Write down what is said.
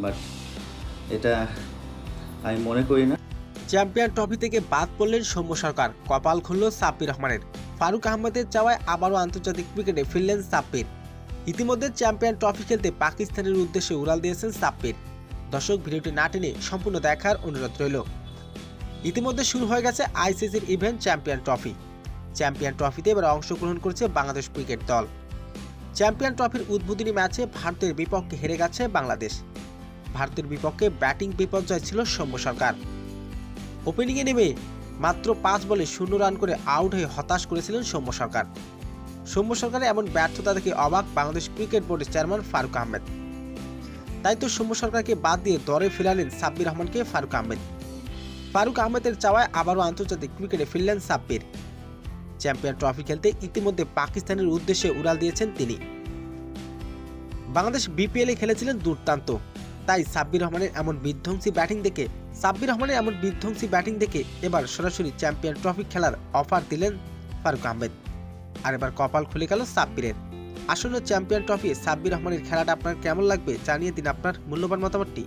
But এটা আমি মনে করি না। চ্যাম্পিয়ন ট্রফি থেকে বাদ পড়লেন সৌম্য সরকার, কপাল খুলল সাব্বির রহমানের। ফারুক আহমেদের চাওয়ায় আবারও আন্তর্জাতিক ক্রিকেটে ফিরলেন সাব্বির। ইতিমধ্যে চ্যাম্পিয়ন ট্রফি খেলতে পাকিস্তানের উদ্দেশ্যে উড়াল দিয়েছেন সাব্বির। দর্শক, ভিডিওটি না টেনে সম্পূর্ণ দেখার অনুরোধ রইল। ইতিমধ্যে শুরু হয়ে গেছে আইসিসির ইভেন্ট চ্যাম্পিয়ন ট্রফি। চ্যাম্পিয়ন ট্রফিতে এবার অংশগ্রহণ করছে বাংলাদেশ ক্রিকেট দল। চ্যাম্পিয়ন ট্রফির উদ্বোধনী ম্যাচে ভারতের বিপক্ষে হেরে গেছে বাংলাদেশ। ভারতের বিপক্ষে ব্যাটিং বিপর্যয় ছিল সৌম্য সরকার। ওপেনিংয়ে নেমে মাত্র 5 বলে 0 রান করে আউট হয়ে হতাশ করেছিলেন সৌম্য সরকার। সৌম্য সরকারের এমন ব্যর্থতা দেখে অবাক বাংলাদেশ ক্রিকেট বোর্ডের চেয়ারম্যান ফারুক আহমেদ। তাই তো সৌম্য সরকারকে বাদ দিয়ে দলে ফেরালেন সাব্বির রহমানকে ফারুক আহমেদ। ফারুক আহমেদের চাওয়ায় আবারও আন্তর্জাতিক ক্রিকেটে ফিরলেন সাব্বির। চ্যাম্পিয়ন ট্রফি খেলতে ইতিমধ্যে পাকিস্তানের উদ্দেশ্যে উড়াল দিয়েছেন তিনি। বাংলাদেশ বিপিএলে খেলেছিলেন দুর্দান্ত, তাই সাব্বির রহমানের এমন বিধ্বংসী ব্যাটিং দেখে এবার সরাসরি চ্যাম্পিয়ন ট্রফি খেলার অফার দিলেন ফারুক আহমেদ। আর এবার কপাল খুলে গেল সাব্বিরের। আসন্ন চ্যাম্পিয়ন ট্রফি সাব্বির রহমানের খেলাটা আপনার কেমন লাগবে জানিয়ে দিন আপনার মূল্যবান মতামতটি।